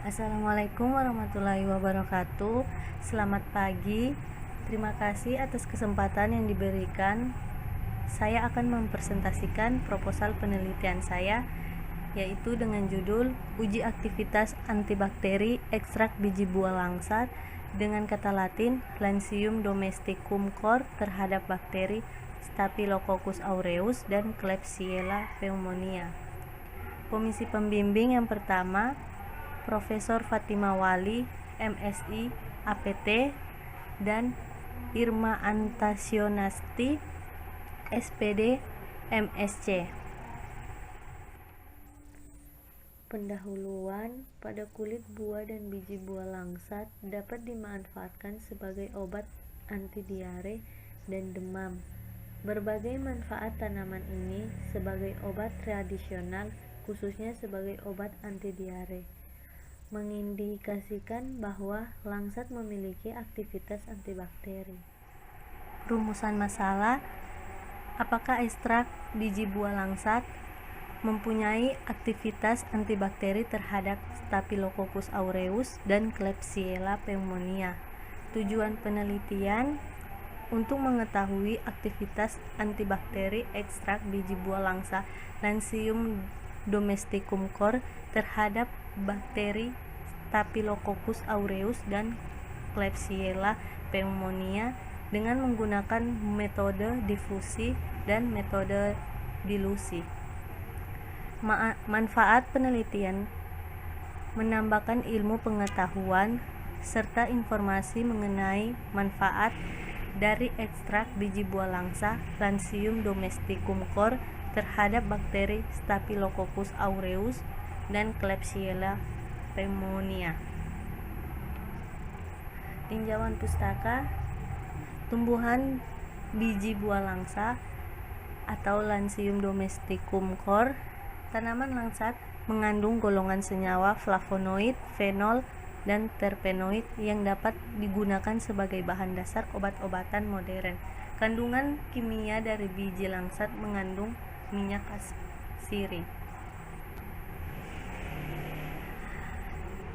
Assalamualaikum warahmatullahi wabarakatuh. Selamat pagi. Terima kasih atas kesempatan yang diberikan. Saya akan mempresentasikan proposal penelitian saya, yaitu dengan judul Uji Aktivitas Antibakteri Ekstrak Biji Buah Langsat dengan kata Latin Lanthium domesticum cor terhadap bakteri Staphylococcus aureus dan Klebsiella pneumonia. Komisi pembimbing yang pertama, Profesor Fatima Wali, MSI, APT, dan Irma Antasionasti, SPD, MSc. Pendahuluan, pada kulit buah dan biji buah langsat dapat dimanfaatkan sebagai obat anti diare dan demam. Berbagai manfaat tanaman ini sebagai obat tradisional, khususnya sebagai obat anti diare, mengindikasikan bahwa langsat memiliki aktivitas antibakteri. Rumusan masalah: apakah ekstrak biji buah langsat mempunyai aktivitas antibakteri terhadap Staphylococcus aureus dan Klebsiella pneumonia? Tujuan penelitian untuk mengetahui aktivitas antibakteri ekstrak biji buah langsat Lanthium domesticum cor terhadap bakteri Staphylococcus aureus dan Klebsiella pneumonia dengan menggunakan metode difusi dan metode dilusi. Manfaat penelitian: menambahkan ilmu pengetahuan serta informasi mengenai manfaat dari ekstrak biji buah langsa Lanthium domesticum cor terhadap bakteri Staphylococcus aureus dan Klebsiella pneumonia. Tinjauan pustaka: tumbuhan biji buah langsa atau Lanthium domesticum cor. Tanaman langsat mengandung golongan senyawa flavonoid, fenol, dan terpenoid yang dapat digunakan sebagai bahan dasar obat-obatan modern. Kandungan kimia dari biji langsat mengandung minyak sirih.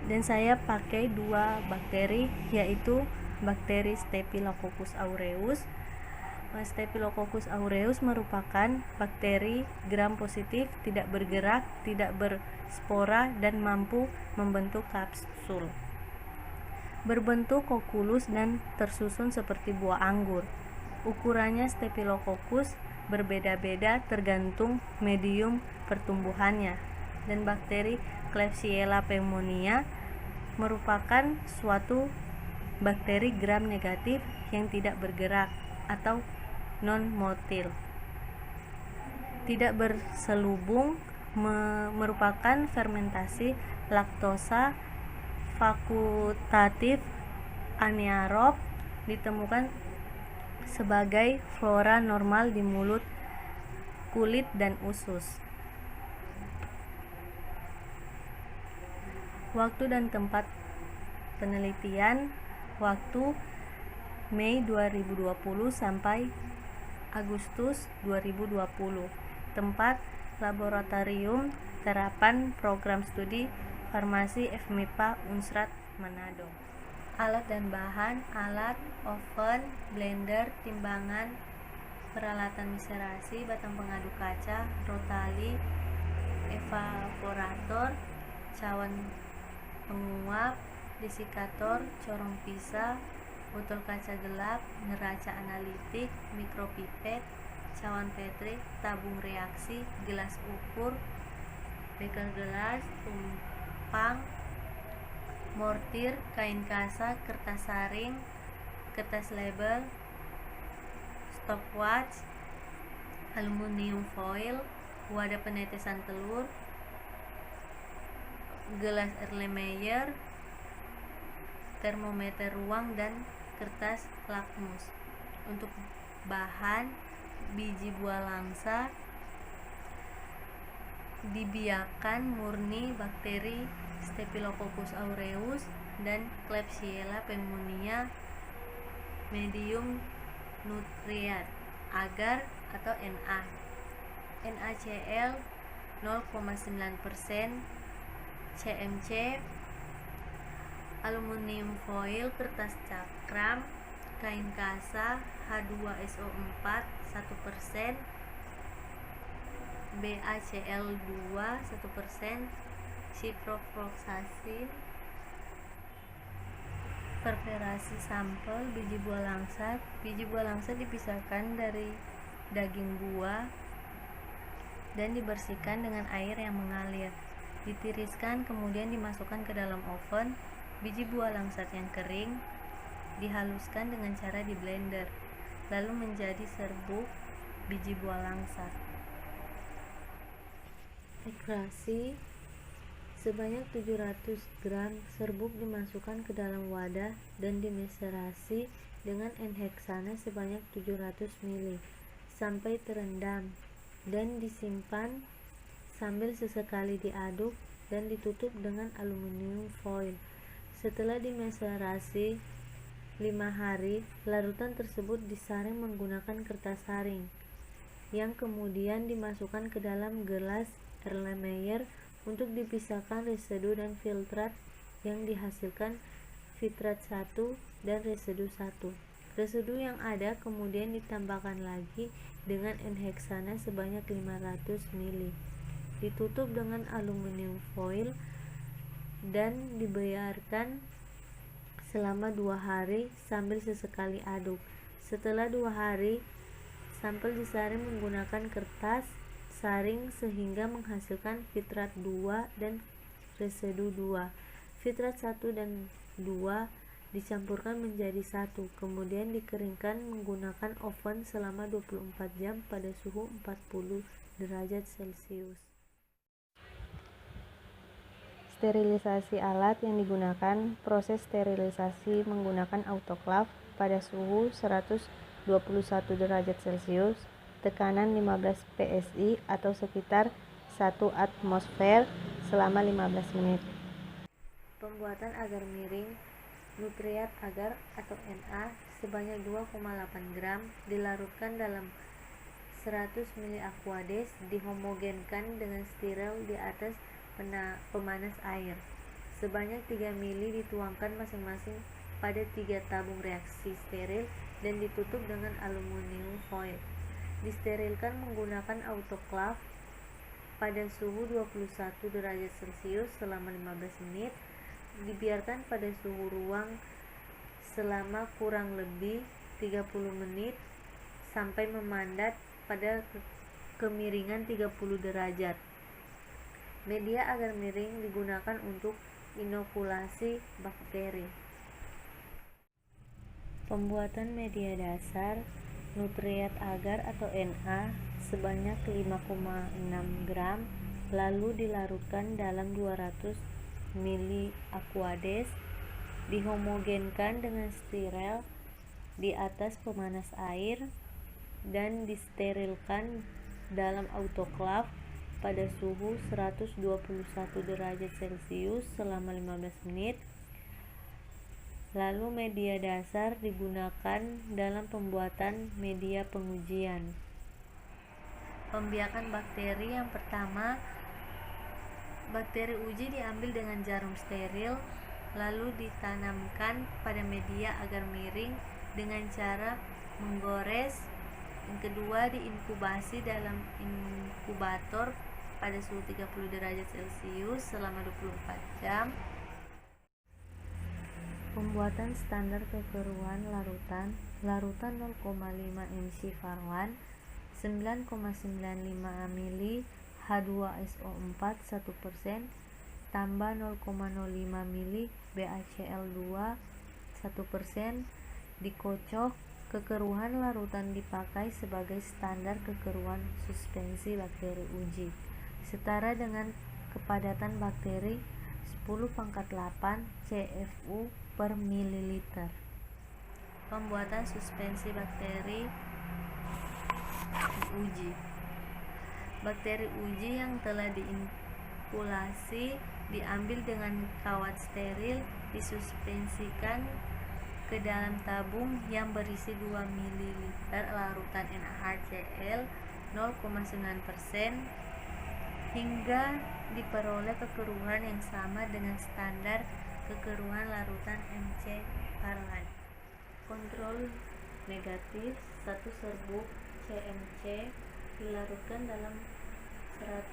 Dan saya pakai dua bakteri, yaitu bakteri Staphylococcus aureus. Staphylococcus aureus merupakan bakteri gram positif, tidak bergerak, tidak berspora, dan mampu membentuk kapsul. Berbentuk kokulus dan tersusun seperti buah anggur. Ukurannya Staphylococcus berbeda-beda tergantung medium pertumbuhannya. Dan bakteri Klebsiella pneumonia merupakan suatu bakteri gram negatif yang tidak bergerak atau non-motil, tidak berselubung, merupakan fermentasi laktosa fakultatif anaerob, ditemukan sebagai flora normal di mulut, kulit, dan usus. Waktu dan tempat penelitian: waktu Mei 2020 sampai Agustus 2020. Tempat: Laboratorium Terapan Program Studi Farmasi FMIPA Unsrat Manado. Alat dan bahan: alat, oven, blender, timbangan, peralatan miserasi, batang pengaduk kaca, rotali, evaporator, cawan penguap, desikator, corong pisah, botol kaca gelap, neraca analitik, mikropipet, cawan petri, tabung reaksi, gelas ukur, beker gelas, tumpang, mortir, kain kasa, kertas saring, kertas label, stopwatch, aluminium foil, wadah penetesan telur, gelas Erlenmeyer, termometer ruang, dan kertas lakmus. Untuk bahan: biji buah langsa dibiarkan murni bakteri Staphylococcus aureus dan Klebsiella pneumonia, medium nutrient agar atau Na, NaCl 0,9%, CMC aluminium foil, kertas cakram, kain kasa, H2SO4 1%, BaCl2 1%, ciprofloxacin, perforasi sampel biji buah langsat. Biji buah langsat dipisahkan dari daging buah dan dibersihkan dengan air yang mengalir. Ditiriskan kemudian dimasukkan ke dalam oven. Biji buah langsat yang kering dihaluskan dengan cara di blender, lalu menjadi serbuk biji buah langsat. Ekstraksi sebanyak 700 gram serbuk dimasukkan ke dalam wadah dan dimeserasi dengan N-heksana sebanyak 700 ml sampai terendam dan disimpan sambil sesekali diaduk dan ditutup dengan aluminium foil. Setelah dimeserasi 5 hari, larutan tersebut disaring menggunakan kertas saring yang kemudian dimasukkan ke dalam gelas Erlenmeyer untuk dipisahkan residu dan filtrat yang dihasilkan filtrat 1 dan residu 1. Residu yang ada kemudian ditambahkan lagi dengan N-heksana sebanyak 500 ml. Ditutup dengan aluminium foil dan dibiarkan selama 2 hari sambil sesekali aduk. Setelah 2 hari, sampel disaring menggunakan kertas saring sehingga menghasilkan filtrat 2 dan residu 2. Filtrat 1 dan 2 dicampurkan menjadi 1, kemudian dikeringkan menggunakan oven selama 24 jam pada suhu 40 derajat Celcius. Sterilisasi alat yang digunakan, proses sterilisasi menggunakan autoklaf pada suhu 121 derajat Celcius, tekanan 15 psi atau sekitar 1 atmosfer selama 15 menit. Pembuatan agar miring, nutriat agar atau Na sebanyak 2,8 gram dilarutkan dalam 100 ml aquades, dihomogenkan dengan steril di atas pemanas air. Sebanyak 3 ml dituangkan masing-masing pada 3 tabung reaksi steril dan ditutup dengan aluminium foil. Disterilkan menggunakan autoklaf pada suhu 21 derajat Celcius selama 15 menit. Dibiarkan pada suhu ruang selama kurang lebih 30 menit sampai memandat pada kemiringan 30 derajat. Media agar miring digunakan untuk inokulasi bakteri. Pembuatan media dasar, nutriat agar atau Na sebanyak 5,6 gram lalu dilarutkan dalam 200 ml aquades, dihomogenkan dengan steril di atas pemanas air dan disterilkan dalam autoklaf pada suhu 121 derajat Celcius selama 15 menit. Lalu media dasar digunakan dalam pembuatan media pengujian. Pembiakan bakteri yang pertama, bakteri uji diambil dengan jarum steril lalu ditanamkan pada media agar miring dengan cara menggores. Yang kedua, diinkubasi dalam inkubator pada suhu 30 derajat Celcius selama 24 jam. Pembuatan standar kekeruhan larutan 0,5 ensifarlan 9,95 ml H2SO4 1%, tambah 0,05 ml BaCl2 1%, dikocok. Kekeruhan larutan dipakai sebagai standar kekeruhan suspensi bakteri uji, setara dengan kepadatan bakteri 10⁸ CFU per mililiter. Pembuatan suspensi bakteri uji. Bakteri uji yang telah diinkulasi diambil dengan kawat steril, disuspensikan ke dalam tabung yang berisi 2 ml larutan NaHCl 0,9% hingga diperoleh kekeruhan yang sama dengan standar kekeruhan larutan MC Parlan. Kontrol negatif, satu serbuk CMC dilarutkan dalam 100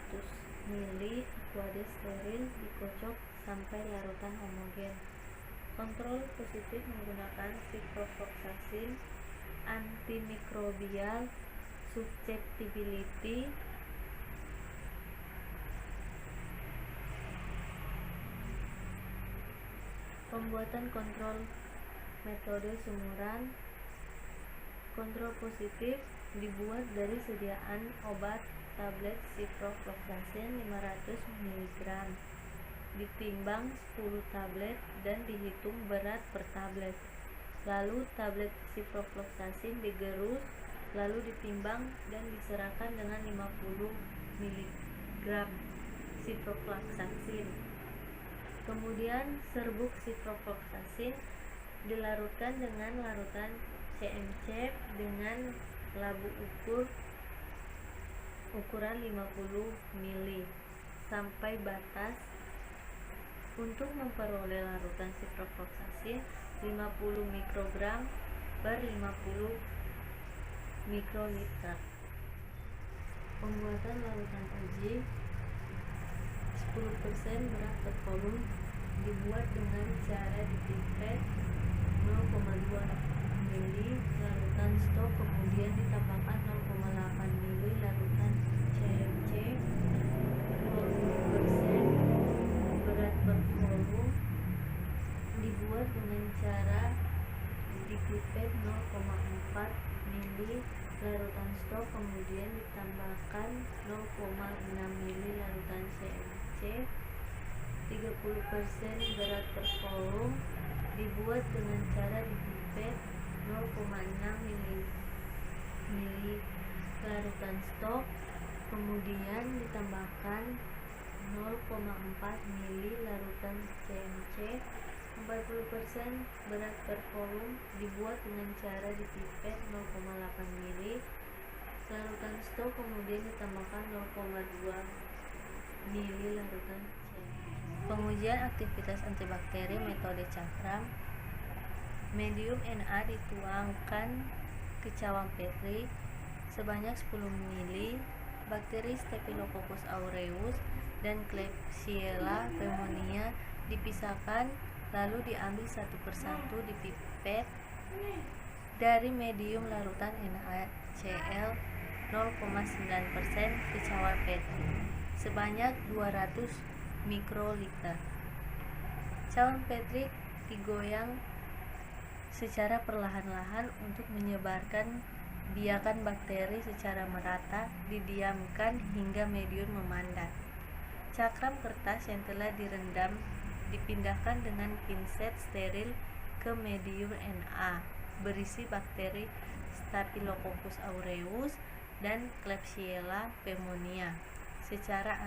ml aqueous steril, dikocok sampai larutan homogen. Kontrol positif menggunakan ciprofloxacin, antimikrobial susceptibility, pembuatan kontrol metode sumuran. Kontrol positif dibuat dari sediaan obat tablet ciprofloxacin 500 mg, ditimbang 10 tablet dan dihitung berat per tablet. Lalu tablet ciprofloxacin digerus, lalu ditimbang dan diserahkan dengan 50 mg ciprofloxacin. Kemudian serbuk ciprofloxacin dilarutkan dengan larutan CMC dengan labu ukuran 50 ml sampai batas. Untuk memperoleh larutan ciprofloxacin 50 mikrogram per 50 mikroliter. Pembuatan larutan uji 10% berat per volum dibuat dengan cara dipipet 0,2 ml larutan stok, kemudian ditambahkan 0,8 ml larutan CMC, 20% berat per volum dibuat dengan cara dipipet 0,4 ml larutan stok, kemudian ditambahkan 0,6 ml larutan CMC, 30% berat per volum dibuat dengan cara dipipet 0,6 ml larutan stok, kemudian ditambahkan 0,4 ml larutan CMC, 40% berat per volum dibuat dengan cara dipipet 0,8 ml larutan stok, kemudian ditambahkan 0,2 ml larutan CMC. Pengujian aktivitas antibakteri metode cakram. Medium Na dituangkan ke cawang Petri sebanyak 10 ml. Bakteri Staphylococcus aureus dan Klebsiella pneumonia dipisahkan, lalu diambil satu persatu dipipet dari medium larutan NaCl 0,9% ke cawang Petri sebanyak 200 mikroliter. Cawang Petri digoyang secara perlahan-lahan untuk menyebarkan biakan bakteri secara merata, didiamkan hingga medium memandat. Cakram kertas yang telah direndam dipindahkan dengan pinset steril ke medium Na berisi bakteri Staphylococcus aureus dan Klebsiella pneumonia secara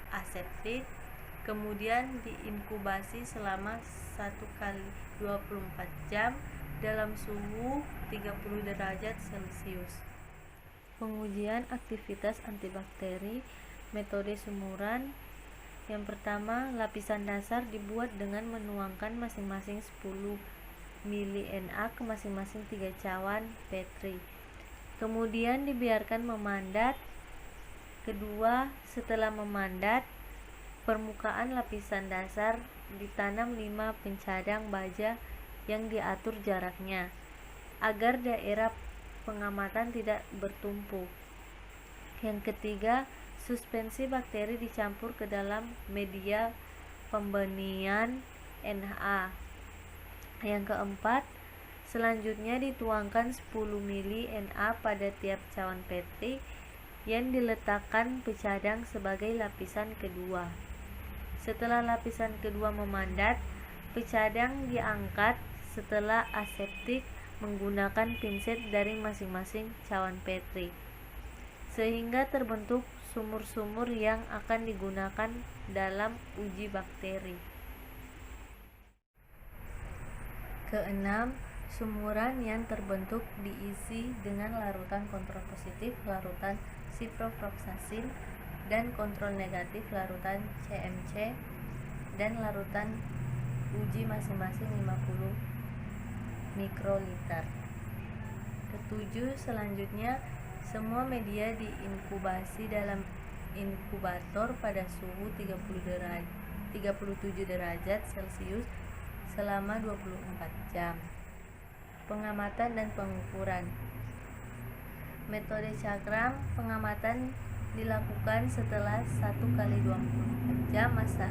aseptik, kemudian diinkubasi selama 1 kali 24 jam dalam suhu 30 derajat Celcius. Pengujian aktivitas antibakteri metode sumuran. Yang pertama, lapisan dasar dibuat dengan menuangkan masing-masing 10 ml Na ke masing-masing 3 cawan Petri. Kemudian dibiarkan memandat. Kedua, setelah memandat, permukaan lapisan dasar ditanam 5 pencadang baja yang diatur jaraknya agar daerah pengamatan tidak bertumpuk. Yang ketiga, suspensi bakteri dicampur ke dalam media pembenihan Na. Yang keempat, selanjutnya dituangkan 10 ml Na pada tiap cawan Petri yang diletakkan pecadang sebagai lapisan kedua. Setelah lapisan kedua memandat, pecadang diangkat setelah aseptik menggunakan pinset dari masing-masing cawan Petri, sehingga terbentuk sumur-sumur yang akan digunakan dalam uji bakteri. Keenam, sumuran yang terbentuk diisi dengan larutan kontrol positif larutan ciprofloxacin dan kontrol negatif larutan CMC dan larutan uji masing-masing 50 mikroliter. Ketujuh, selanjutnya semua media diinkubasi dalam inkubator pada suhu 37 derajat Celcius selama 24 jam. Pengamatan dan pengukuran. Metode cakram pengamatan dilakukan setelah 1 kali 24 jam masa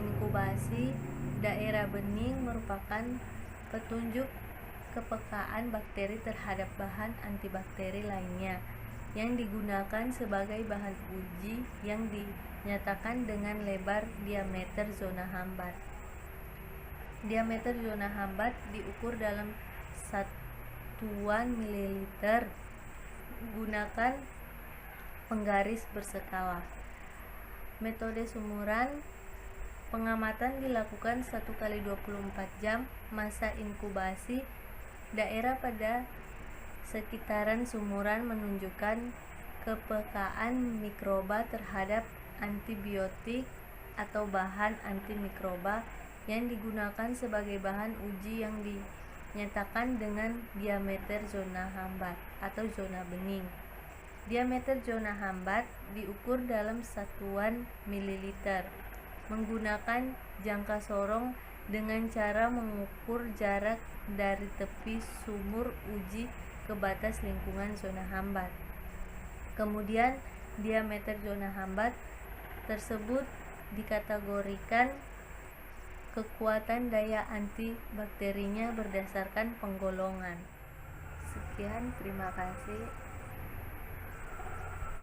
inkubasi. Daerah bening merupakan petunjuk kepekaan bakteri terhadap bahan antibakteri lainnya yang digunakan sebagai bahan uji yang dinyatakan dengan lebar diameter zona hambat. Diameter zona hambat diukur dalam satuan mililiter. Gunakan penggaris berskala. Metode sumuran pengamatan dilakukan 1 kali 24 jam masa inkubasi. Daerah pada sekitaran sumuran menunjukkan kepekaan mikroba terhadap antibiotik atau bahan antimikroba yang digunakan sebagai bahan uji yang dinyatakan dengan diameter zona hambat atau zona bening. Diameter zona hambat diukur dalam satuan mililiter. Menggunakan jangka sorong dengan cara mengukur jarak dari tepi sumur uji ke batas lingkungan zona hambat. Kemudian diameter zona hambat tersebut dikategorikan kekuatan daya antibakterinya berdasarkan penggolongan. Sekian, terima kasih.